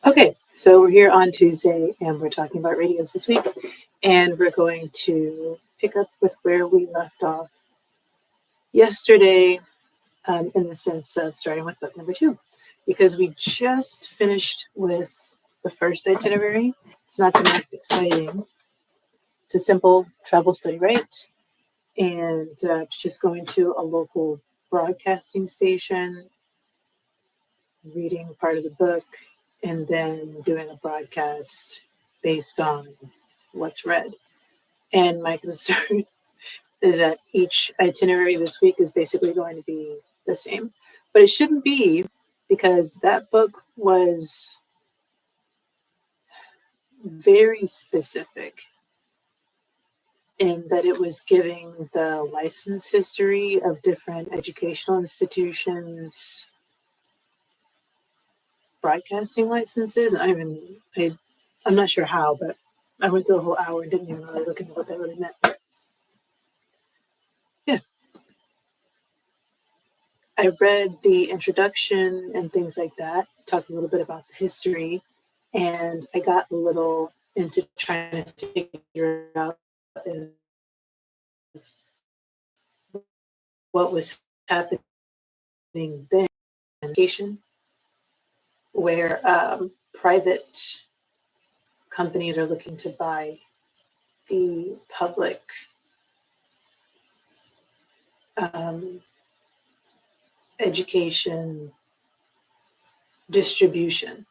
Okay, so we're here on Tuesday and we're talking about radios this week, and we're going to pick up with where we left off yesterday, in the sense of starting with book number 2, because we just finished with the first itinerary. It's not the most exciting. It's a simple travel study, right? And it's just going to a local broadcasting station, reading part of the book, and then doing a broadcast based on what's read. And my concern is that each itinerary this week is basically going to be the same. But it shouldn't be, because that book was very specific in that it was giving the license history of different educational institutions, broadcasting licenses. I'm not sure how, but I went through the whole hour and didn't even really look into what that really meant. Yeah. I read the introduction and things like that, talked a little bit about the history, and I got a little into trying to figure out what was happening then in education, where private companies are looking to buy the public education distribution,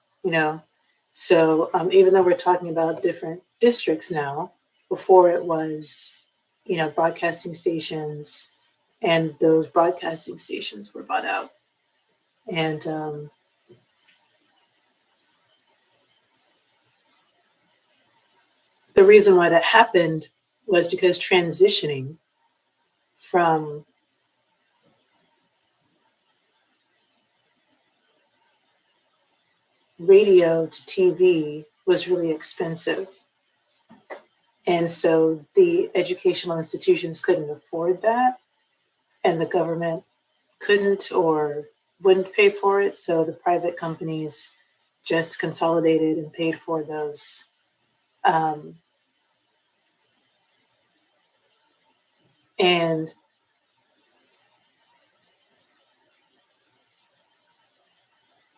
So even though we're talking about different districts now, before it was, broadcasting stations, and those broadcasting stations were bought out. And the reason why that happened was because transitioning from radio to TV was really expensive. And so the educational institutions couldn't afford that, and the government couldn't or wouldn't pay for it. So the private companies just consolidated and paid for those. And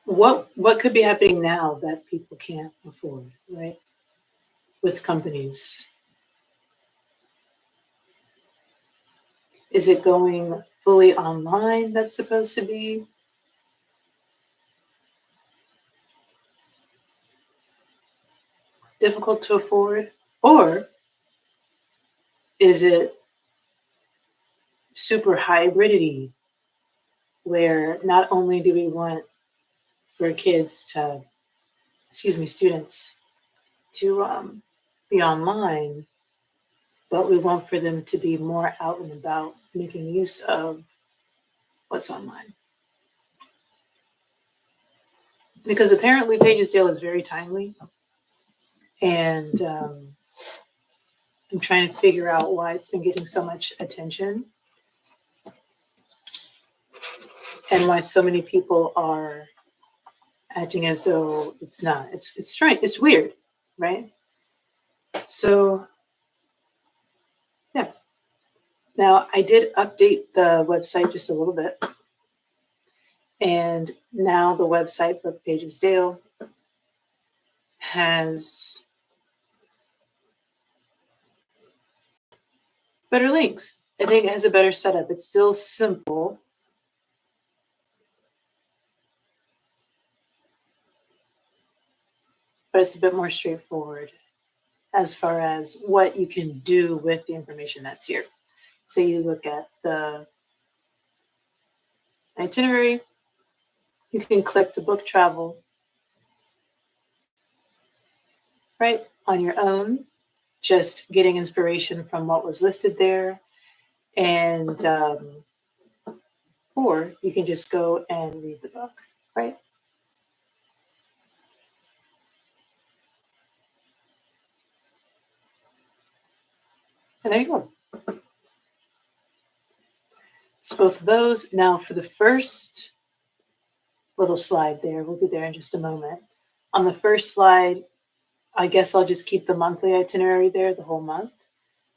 what could be happening now that people can't afford, right? With companies. Is it going fully online that's supposed to be? Difficult to afford? Or is it super hybridity, where not only do we want for students to be online, but we want for them to be more out and about, making use of what's online. Because apparently pagesdale is very timely, and I'm trying to figure out why it's been getting so much attention and why so many people are acting as though it's not. It's strange. It's weird, right? So, yeah. Now, I did update the website just a little bit. And now the website for pagesdale has better links. I think it has a better setup. It's still simple, but it's a bit more straightforward as far as what you can do with the information that's here. So you look at the itinerary, you can click the book travel, right, on your own, just getting inspiration from what was listed there. And or you can just go and read the book, right? And there you go. It's both of those. Now for the first little slide there, we'll be there in just a moment, On the first slide, I guess I'll just keep the monthly itinerary there the whole month.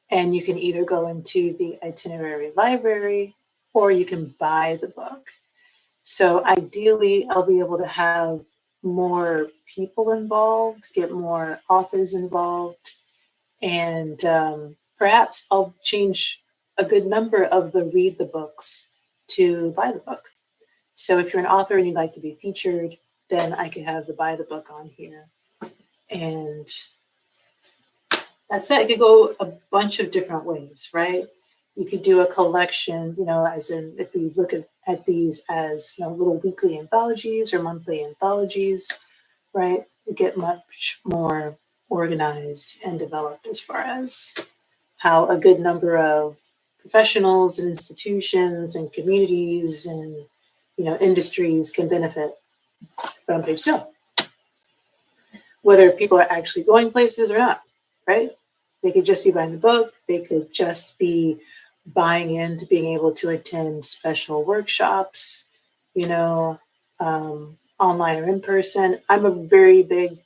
And you can either go into the itinerary library or you can buy the book. So ideally, I'll be able to have more people involved, get more authors involved, and perhaps I'll change a good number of the read the books to buy the book. So if you're an author and you'd like to be featured, then I could have the buy the book on here. And that's it. It could go a bunch of different ways, right? You could do a collection, as in if you look at these as little weekly anthologies or monthly anthologies, right? You get much more organized and developed as far as how a good number of professionals and institutions and communities and industries can benefit from pagesdale, whether people are actually going places or not, right? They could just be buying the book. They could just be buying into being able to attend special workshops, online or in person. I'm a very big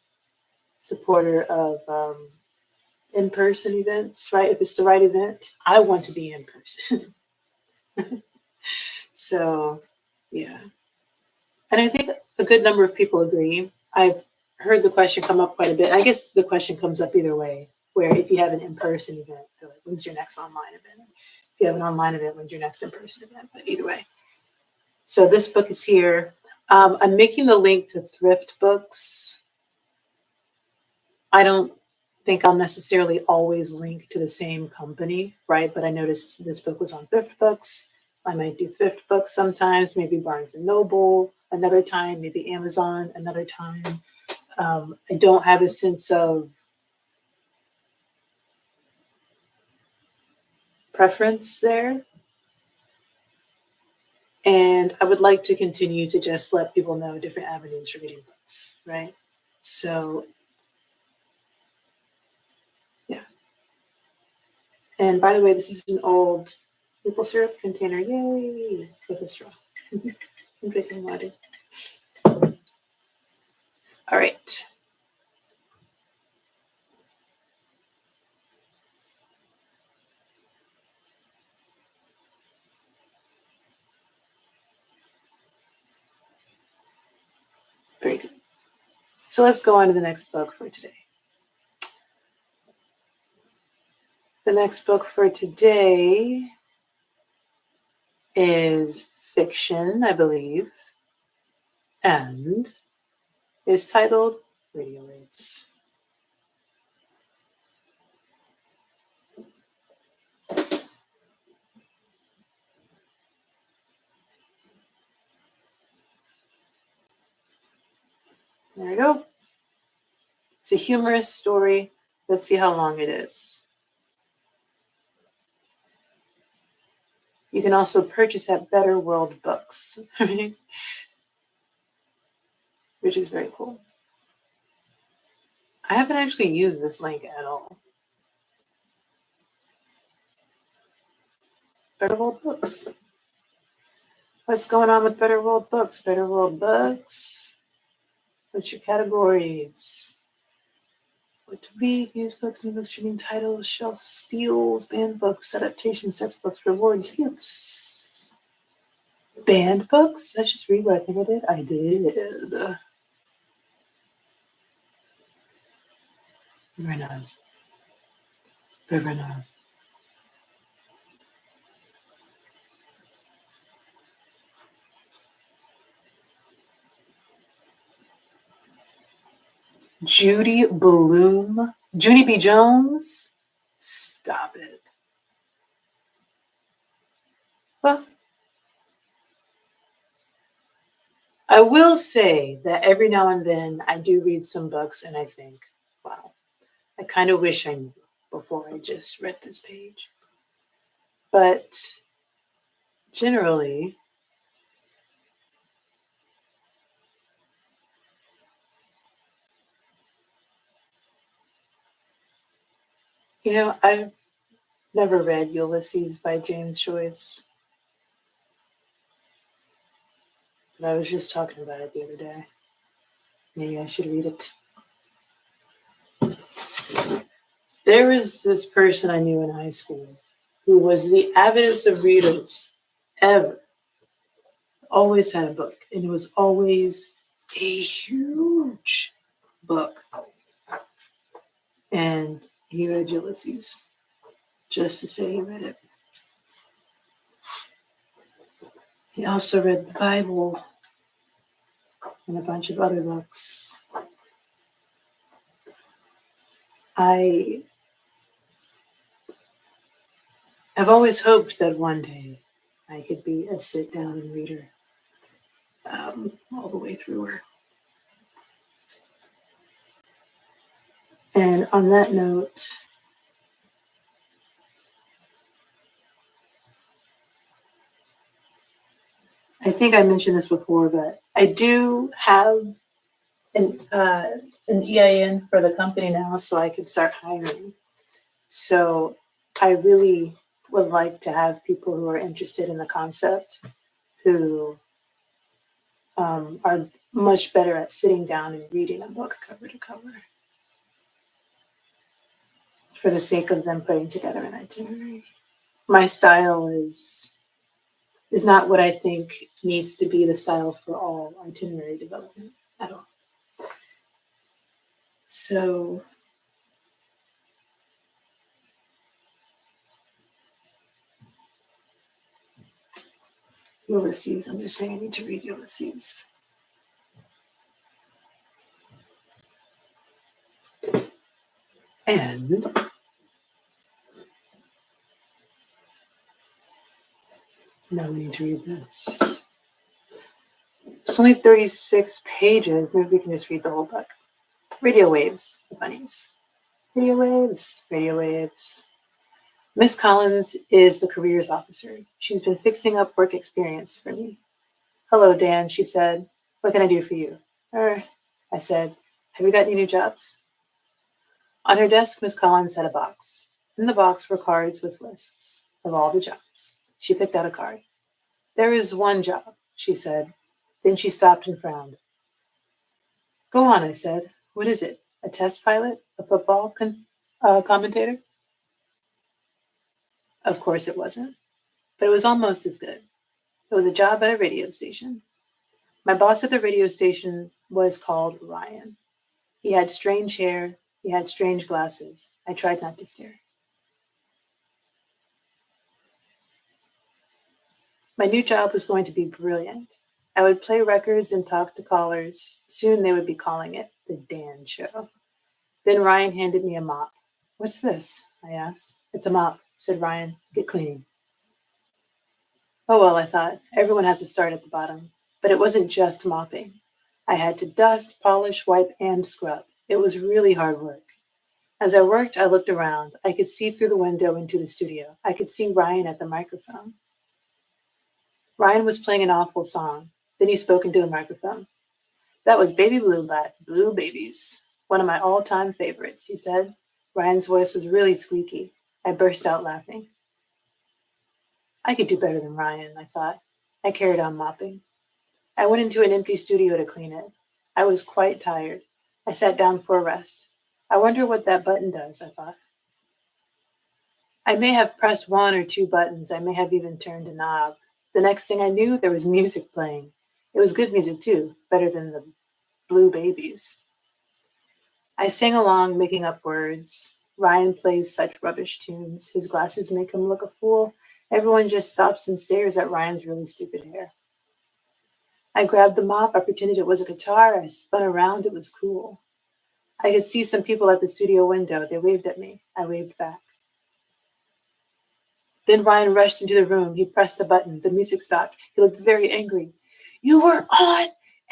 supporter of in-person events, right? If it's the right event, I want to be in person. So, yeah. And I think a good number of people agree. I've heard the question come up quite a bit. I guess the question comes up either way, where if you have an in-person event, they're like, when's your next online event? If you have an online event, when's your next in-person event? But either way. So this book is here. I'm making the link to thrift books. I don't think I'll necessarily always link to the same company, right? But I noticed this book was on thrift books. I might do thrift books sometimes, maybe Barnes and Noble another time, maybe Amazon another time. I don't have a sense of preference there. And I would like to continue to just let people know different avenues for reading books, right? So, yeah. And by the way, this is an old maple syrup container, yay, with a straw. I'm drinking water. All right. Very good. So let's go on to the next book for today. The next book for today is fiction, I believe, and is titled Radio Waves. There we go. It's a humorous story. Let's see how long it is. You can also purchase at Better World Books, which is very cool. I haven't actually used this link at all. Better World Books. What's going on with Better World Books? Better World Books. What's your categories? What to read, used books, new books, streaming titles, shelf steals, banned books, adaptations, textbooks, rewards, gifts. Banned books? Did I just read what I think I did? I did. Very nice. Very, very nice. Judy Bloom. Judy B. Jones? Stop it. Well, I will say that every now and then I do read some books and I think, wow, I kind of wish I knew before I just read this page. But generally, I've never read Ulysses by James Joyce, but I was just talking about it the other day. Maybe I should read it. There was this person I knew in high school who was the avidest of readers ever. Always had a book, and it was always a huge book. And he read Ulysses just to say he read it. He also read the Bible and a bunch of other books. I have always hoped that one day I could be a sit-down and reader all the way through her. And on that note, I think I mentioned this before, but I do have an EIN for the company now, so I can start hiring. So I really would like to have people who are interested in the concept, who are much better at sitting down and reading a book cover to cover, for the sake of them putting together an itinerary. My style is not what I think needs to be the style for all itinerary development at all. So Ulysses, I'm just saying I need to read Ulysses. And now we need to read this. It's only 36 pages. Maybe we can just read the whole book. Radio waves, the bunnies. Radio waves, radio waves. Miss Collins is the careers officer. She's been fixing up work experience for me. Hello, Dan, she said. What can I do for you? I said, have you got any new jobs? On her desk, Miss Collins had a box. In the box were cards with lists of all the jobs. She picked out a card. There is one job, she said. Then she stopped and frowned. Go on, I said. What is it? A test pilot? A football commentator? Of course it wasn't, but it was almost as good. It was a job at a radio station. My boss at the radio station was called Ryan. He had strange hair. He had strange glasses. I tried not to stare. My new job was going to be brilliant. I would play records and talk to callers. Soon they would be calling it the Dan Show. Then Ryan handed me a mop. What's this? I asked. It's a mop, said Ryan. Get cleaning. Oh well, I thought. Everyone has to start at the bottom. But it wasn't just mopping. I had to dust, polish, wipe, and scrub. It was really hard work. As I worked, I looked around. I could see through the window into the studio. I could see Ryan at the microphone. Ryan was playing an awful song. Then he spoke into the microphone. That was Baby Blue by Blue Babies. One of my all-time favorites, he said. Ryan's voice was really squeaky. I burst out laughing. I could do better than Ryan, I thought. I carried on mopping. I went into an empty studio to clean it. I was quite tired. I sat down for a rest. I wonder what that button does, I thought. I may have pressed one or two buttons. I may have even turned a knob. The next thing I knew, there was music playing. It was good music, too, better than the Blue Babies. I sang along, making up words. Ryan plays such rubbish tunes. His glasses make him look a fool. Everyone just stops and stares at Ryan's really stupid hair. I grabbed the mop. I pretended it was a guitar. I spun around. It was cool. I could see some people at the studio window. They waved at me. I waved back. Then Ryan rushed into the room. He pressed a button. The music stopped. He looked very angry. You were on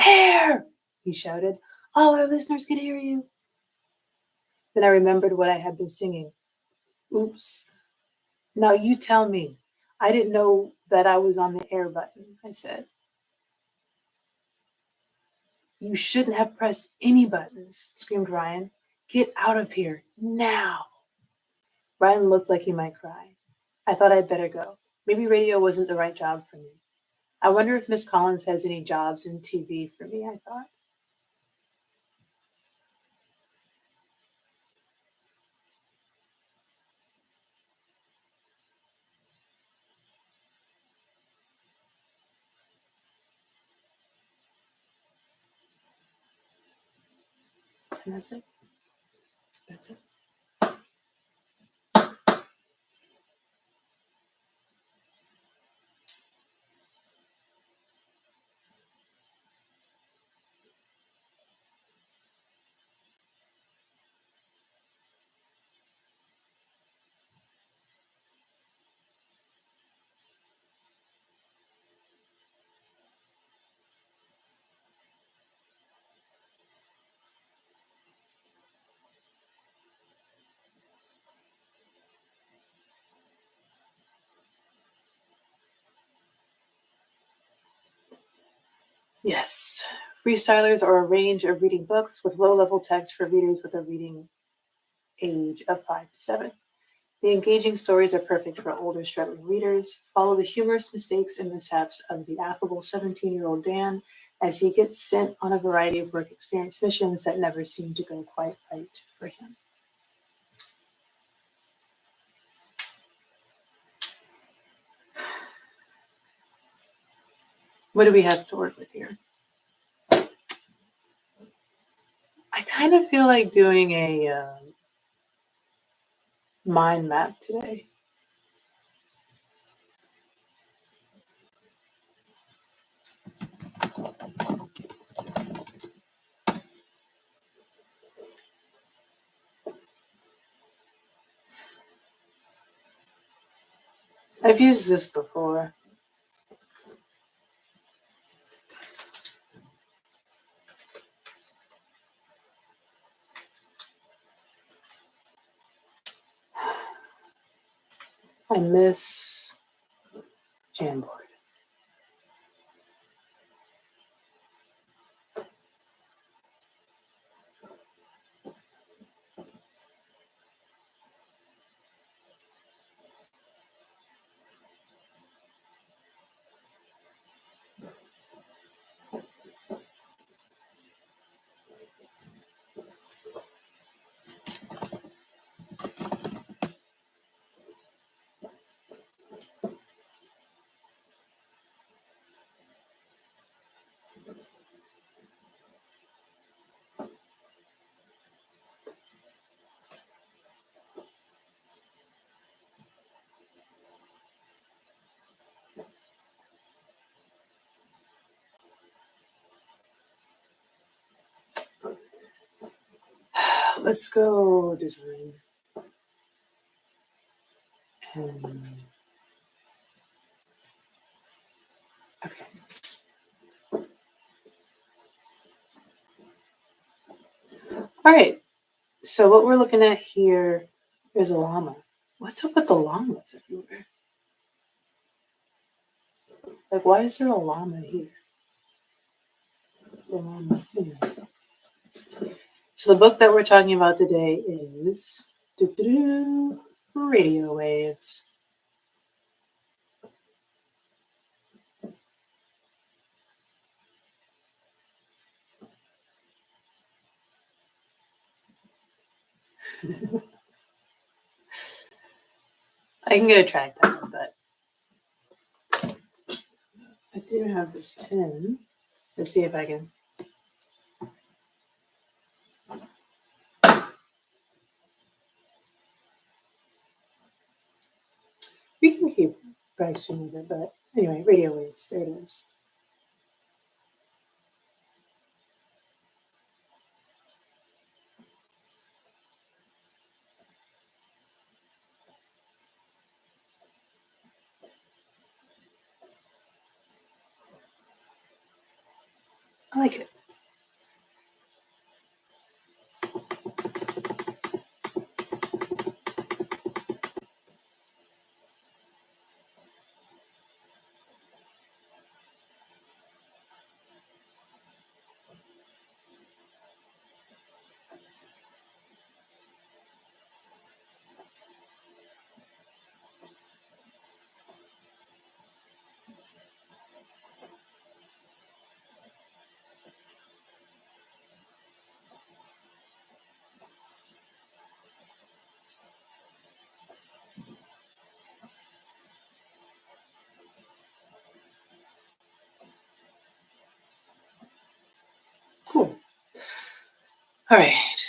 air, he shouted. All our listeners could hear you. Then I remembered what I had been singing. Oops. Now you tell me. I didn't know that I was on the air button, I said. You shouldn't have pressed any buttons, screamed Ryan. Get out of here now. Ryan looked like he might cry. I thought I'd better go. Maybe radio wasn't the right job for me. I wonder if Miss Collins has any jobs in TV for me, I thought. And that's it. That's it. Yes. Freestylers are a range of reading books with low-level text for readers with a reading age of 5 to 7. The engaging stories are perfect for older struggling readers. Follow the humorous mistakes and mishaps of the affable 17-year-old Dan as he gets sent on a variety of work experience missions that never seem to go quite right for him. What do we have to work with here? I kind of feel like doing a mind map today. I've used this before. I miss Jamboard. Let's go design. Okay. All right. So what we're looking at here is a llama. What's up with the llamas everywhere? Like, why is there a llama here? The llama here. So the book that we're talking about today is Radio Waves. I can get a track down, but I do have this pen. Let's see if I can. We can keep practicing with it, but anyway, Radio Waves, there it is. I like it. Cool. All right.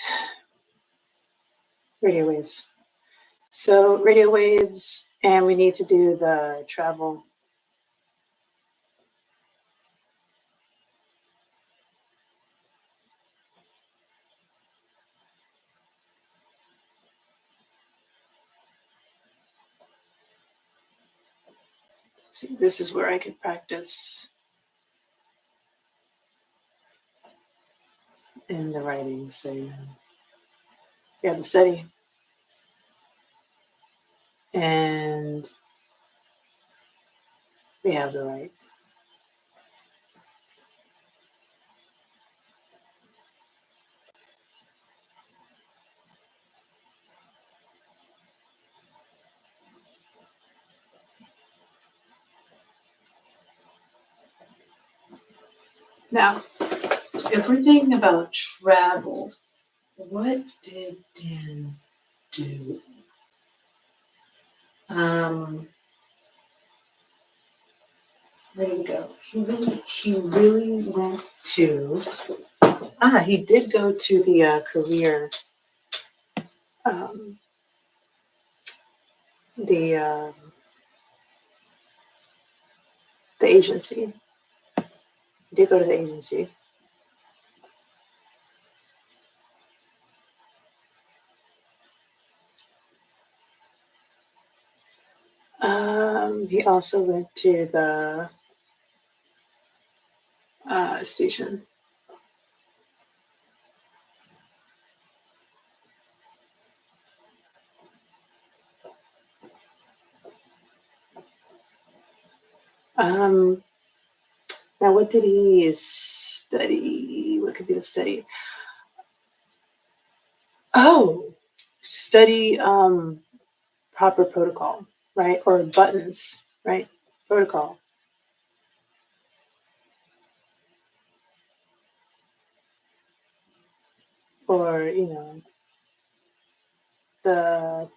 radio waves. So radio waves, and we need to do the travel. See, this is where I could practice in the writing. So you have the study. And we have the right. Now, if we're thinking about travel, what did Dan do? Where did he go? He really went to. He did go to the career. The agency. He did go to the agency. He also went to the station. Now, what did he study? What could be the study? Oh, study proper protocol, right? Or buttons, right? Protocol. Or, the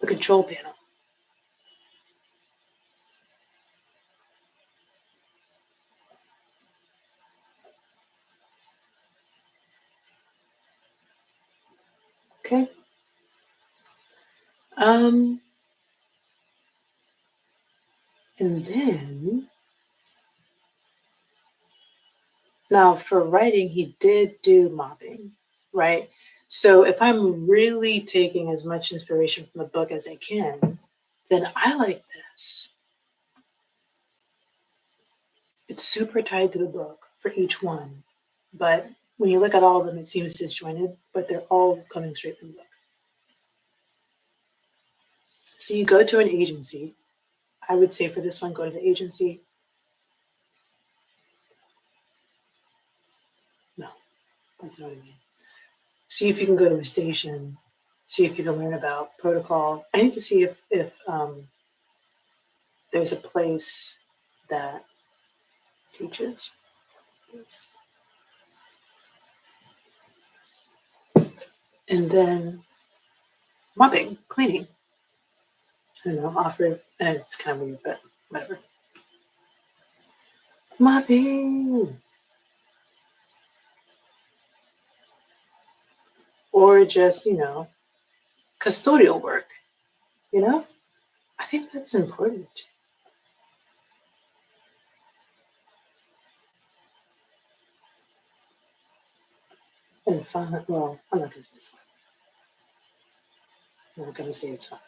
control panel. Okay. And then now for writing, he did do mopping, right? So if I'm really taking as much inspiration from the book as I can, then I like this. It's super tied to the book for each one. But when you look at all of them, it seems disjointed, but they're all coming straight from the book. So you go to an agency. I would say for this one, go to the agency. No, that's not what I mean. See if you can go to a station. See if you can learn about protocol. I need to see if there's a place that teaches this. And then mopping, cleaning. I don't know, offer, and it's kind of weird, but whatever. Mopping. Or just, custodial work, I think that's important. And fun, well, I'm not going to say it's fun. I'm not going to say it's fun.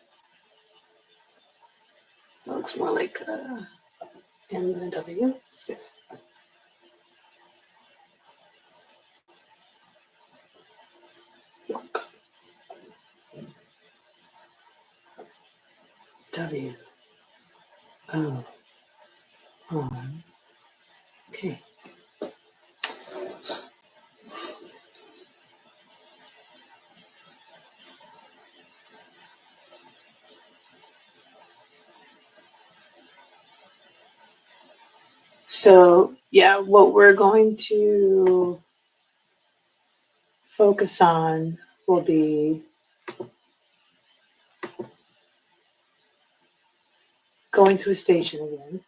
It looks more like M than a W. Space. Look. W. O. On. Okay. So, yeah, what we're going to focus on will be going to a station again.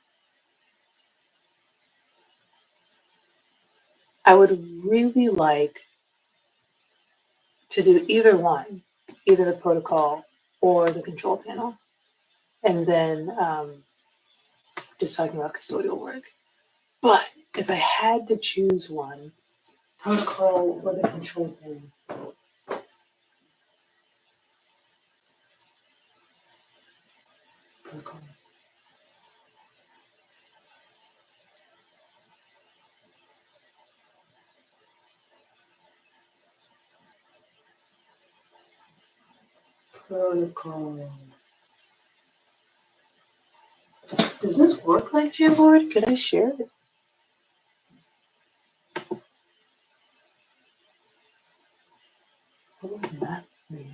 I would really like to do either one, either the protocol or the control panel, and then just talking about custodial work. But if I had to choose one, protocol or the control panel. Protocol. Protocol. Does this work like Jamboard? Could I share it? What would that mean?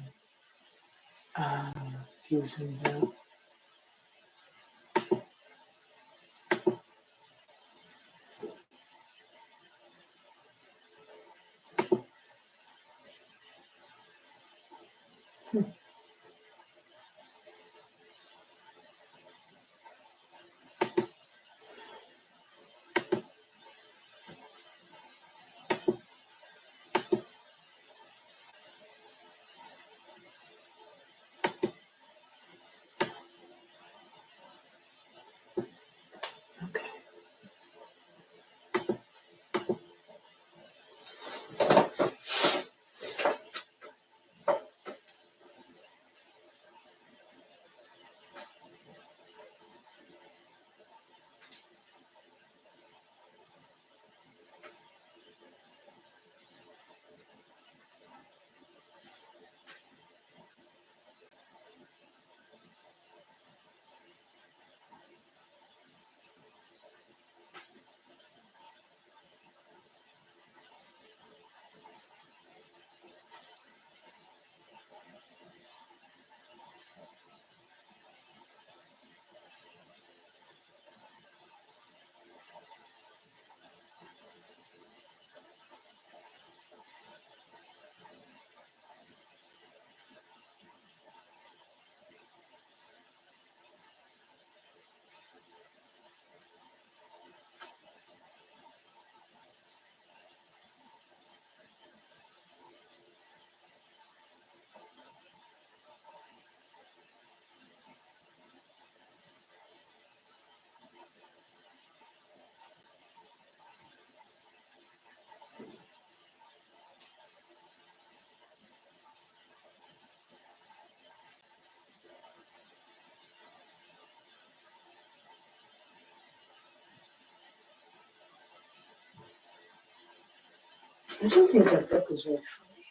If you zoom out. Okay. I don't think that book was very funny.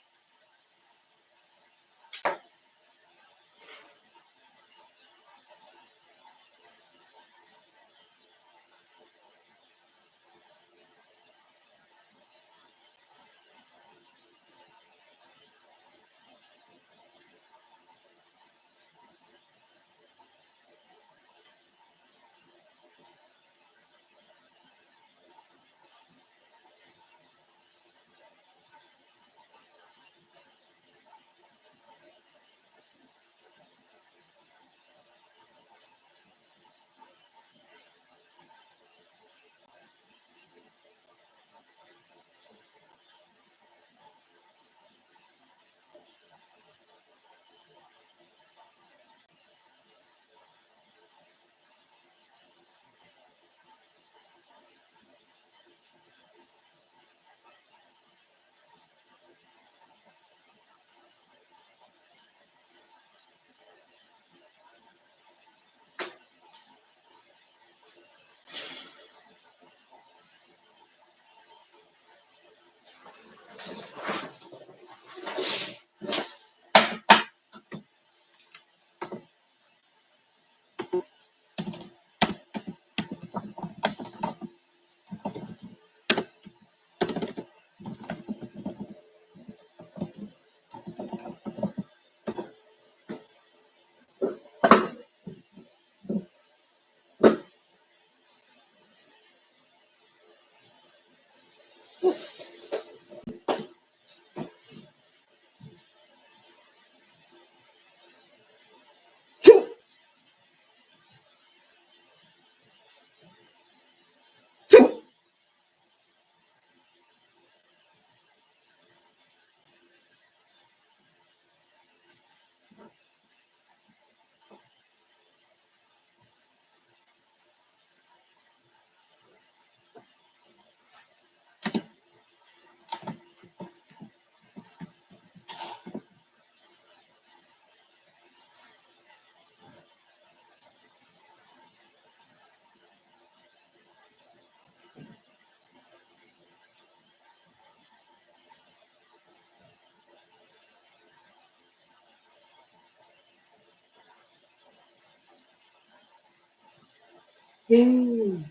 Yay!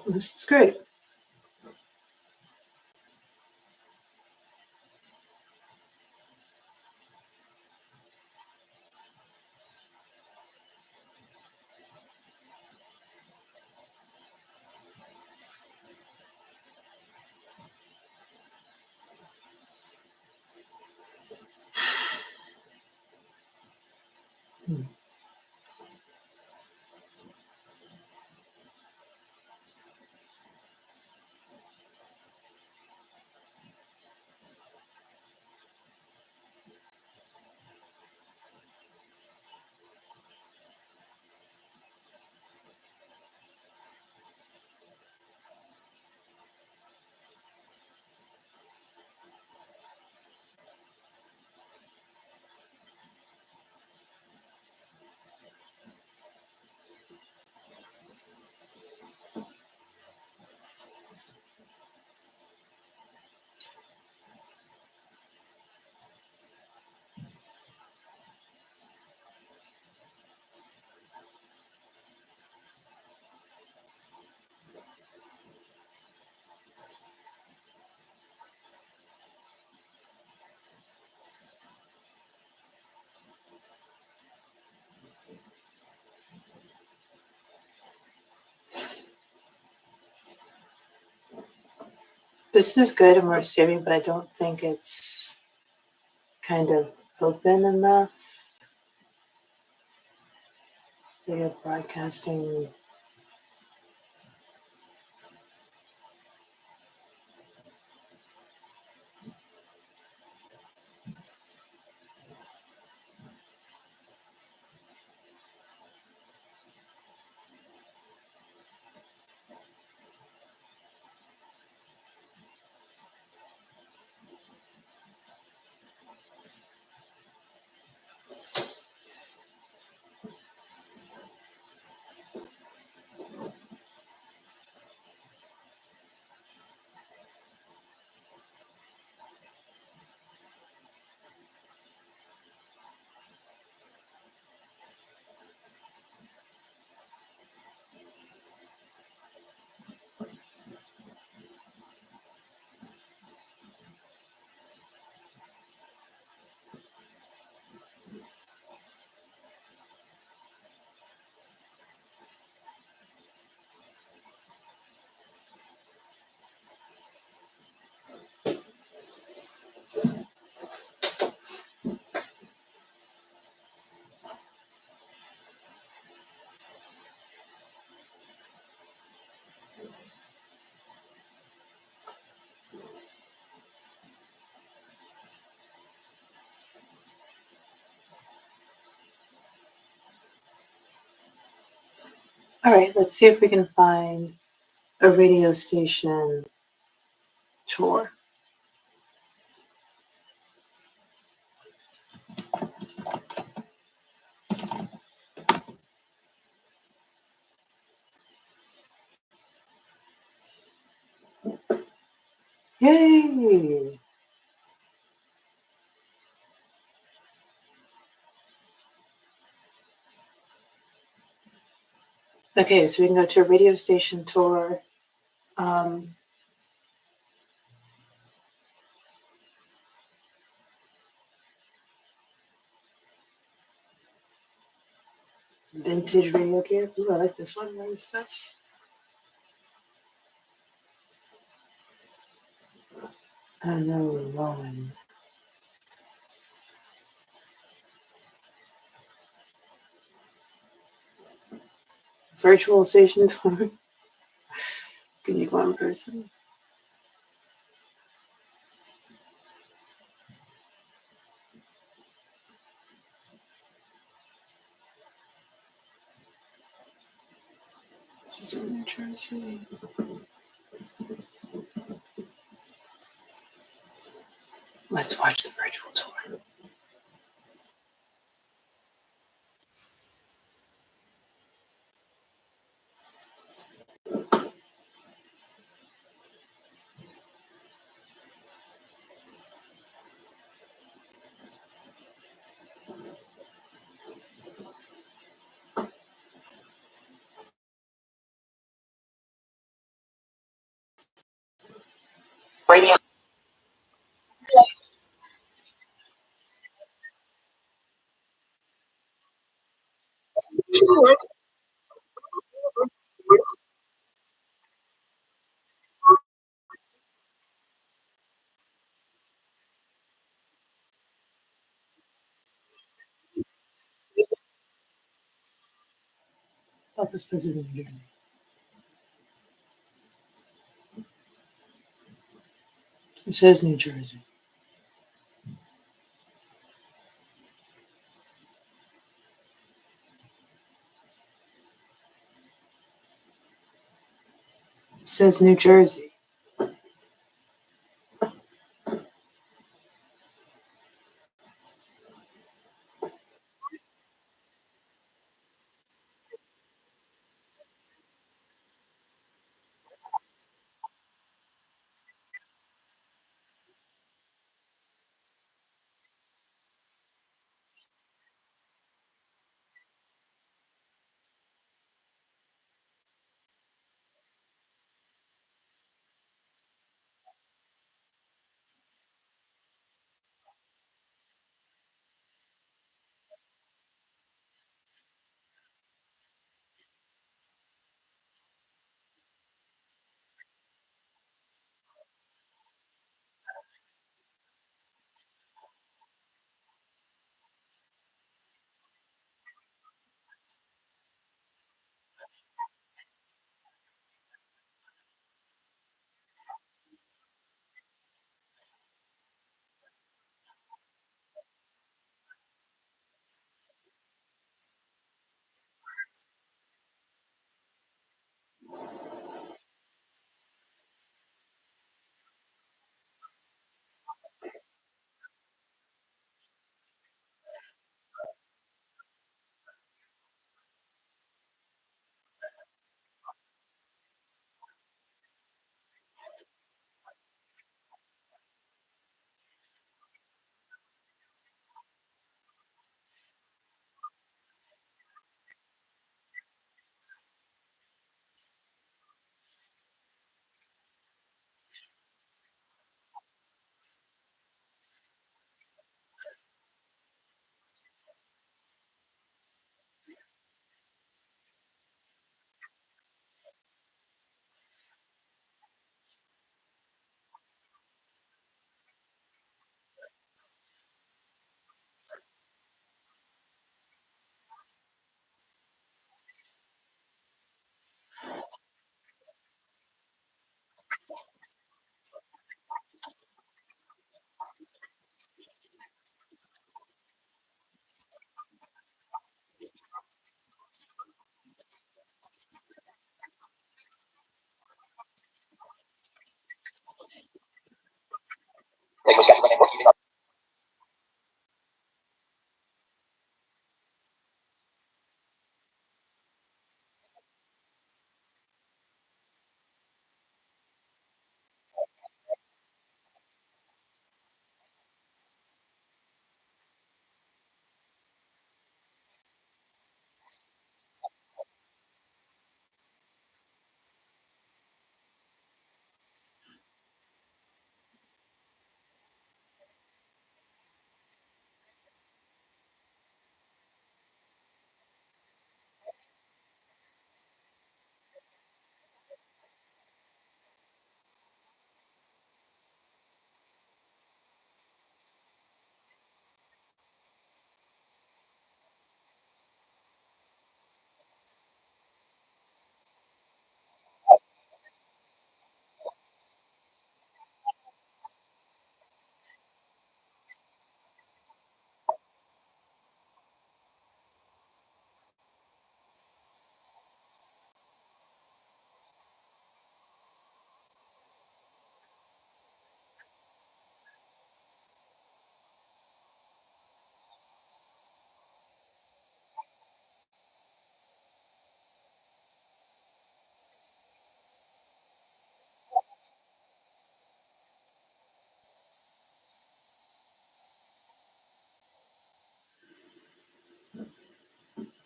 This is great. This is good and we're saving, but I don't think it's kind of open enough. Video broadcasting. All right, let's see if we can find a radio station tour. Yay! Okay, so we can go to a radio station tour. Vintage radio gear. Ooh, I like this one. What is this? I know, Rowan. Virtual station tour. Can you go in person? This is in New Jersey. Let's watch the virtual tour. Radio. I thought this place was in New Jersey. It says New Jersey. It says New Jersey.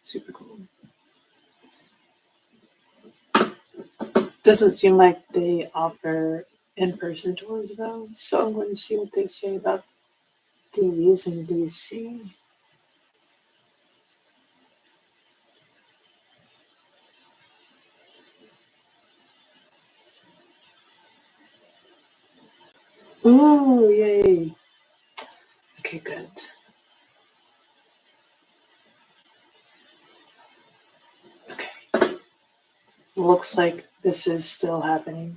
Super cool. Doesn't seem like they offer in-person tours though, so I'm going to see what they say about these in DC. Ooh, yay. Okay, good. Okay. Looks like this is still happening.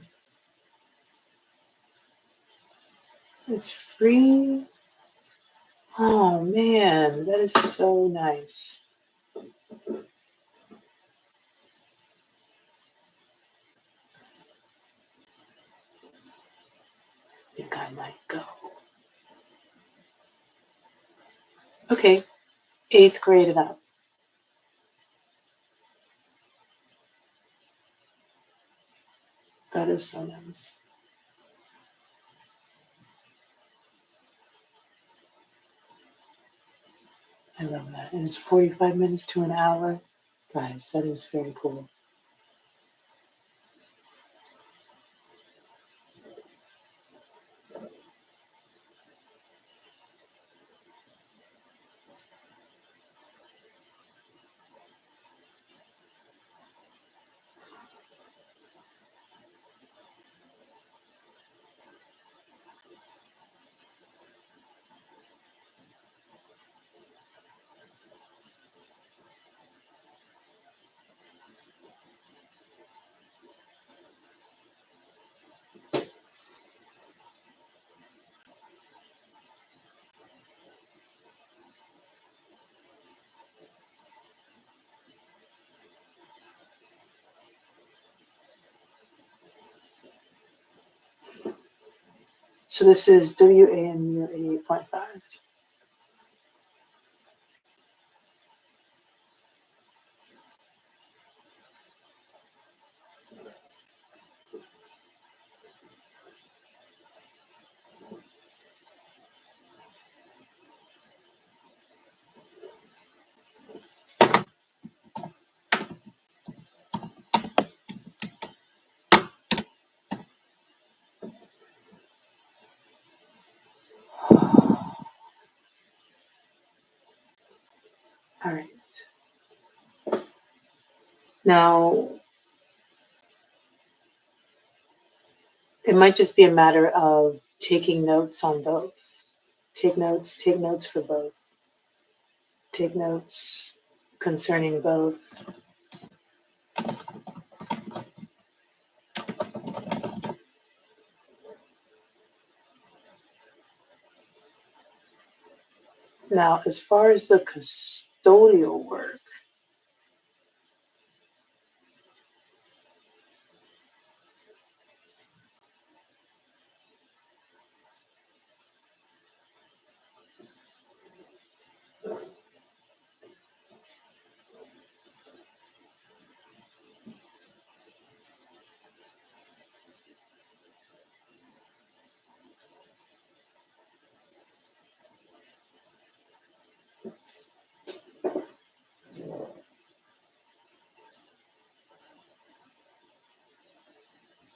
It's free. Oh man, that is so nice. I think I might go. Okay, 8th grade and up. That is so nice. I love that. And it's 45 minutes to an hour. Guys, that is very cool. So this is WAMU 88.5. All right. Now, it might just be a matter of taking notes on both. Take notes for both. Take notes concerning both. Now, as far as the custodial work,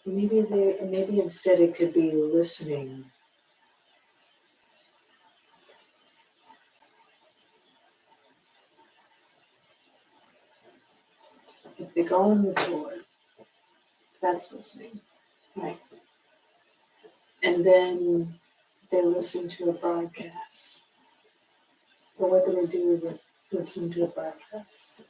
maybe instead it could be listening. If they go on the tour, that's listening, right? And then they listen to a broadcast. But what do they do with listening to a broadcast?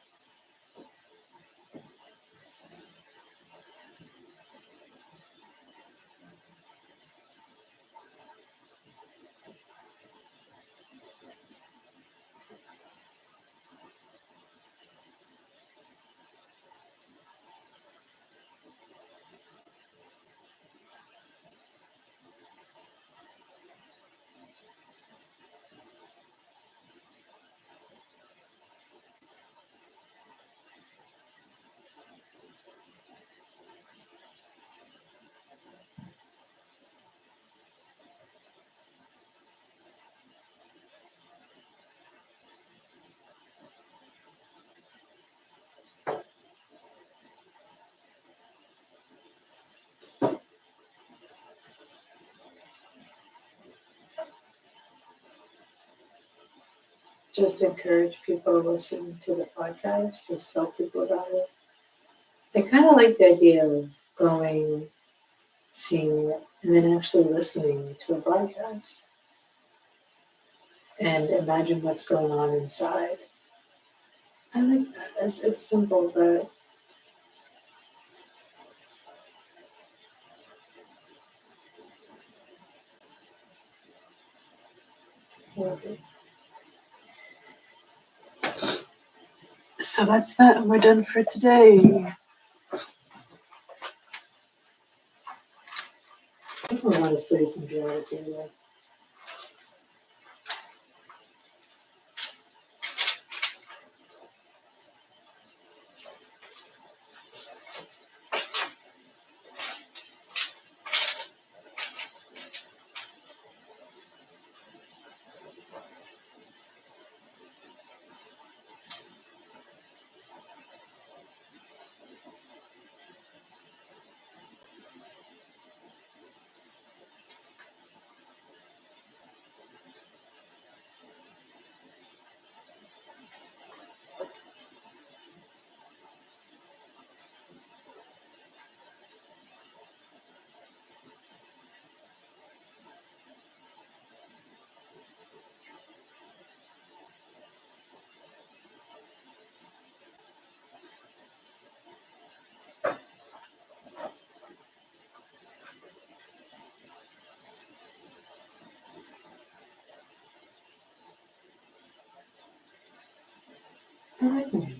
just encourage people to listen to the podcast, just tell people about it. I kind of like the idea of going, seeing it, and then actually listening to a broadcast and imagine what's going on inside. I like that. It's simple, but okay. So that's that. We're done for today. I think we want to study some geography today. I like it.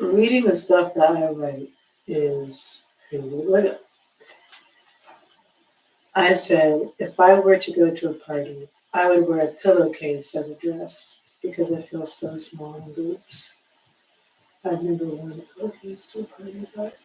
Reading the stuff that I write is crazy. Like I said, if I were to go to a party, I would wear a pillowcase as a dress because I feel so small in groups. I've never worn a pillowcase to a party, but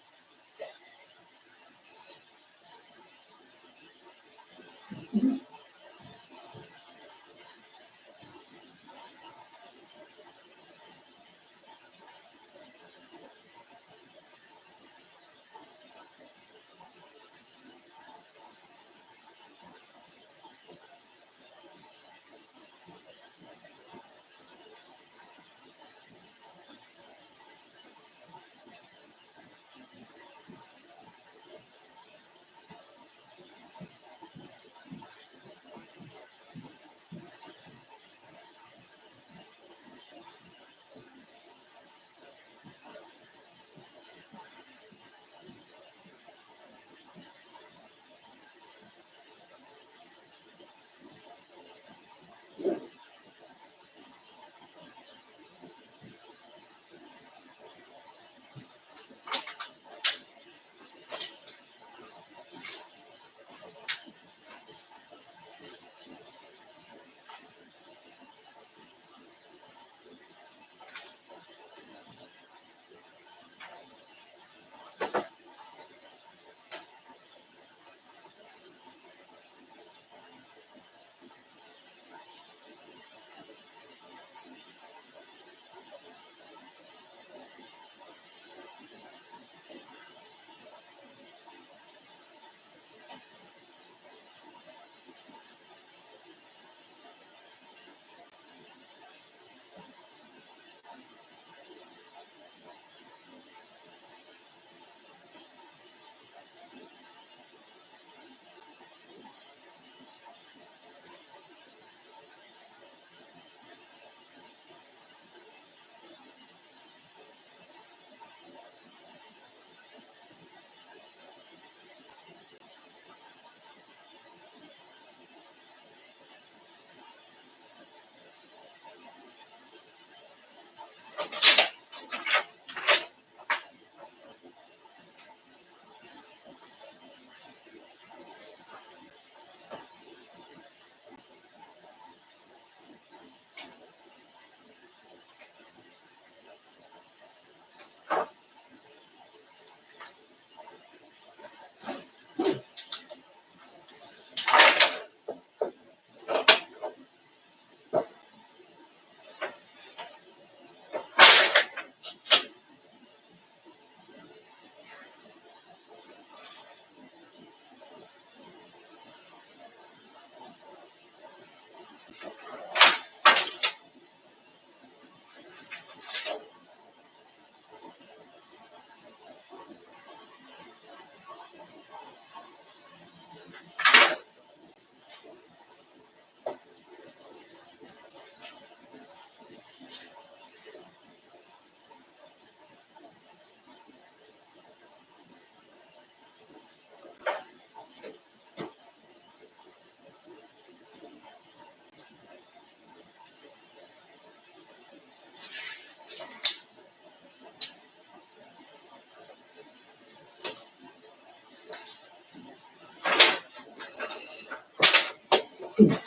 It's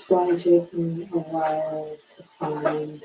going to take me a while to find.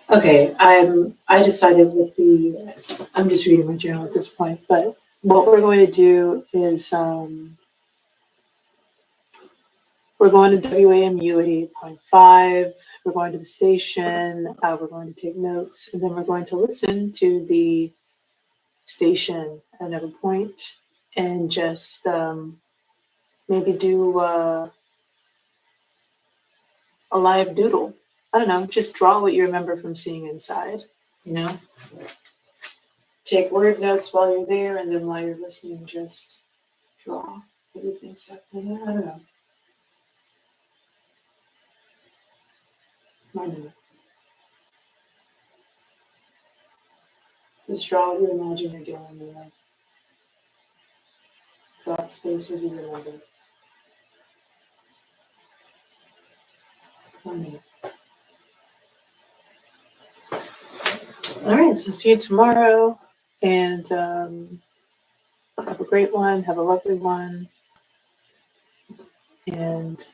Okay, I decided with I'm just reading my journal at this point, but what we're going to do is we're going to WAMU at 8.5, we're going to the station, we're going to take notes, and then we're going to listen to the station at another point and just maybe do a live doodle. I don't know, just draw what you remember from seeing inside, you know? Take word notes while you're there, and then while you're listening, just draw everything's happening. I don't know. Why not? Just draw what you imagine you're doing in your life. Draw the spaces you remember. Why not? All right, so see you tomorrow, and have a great one. Have a lovely one, and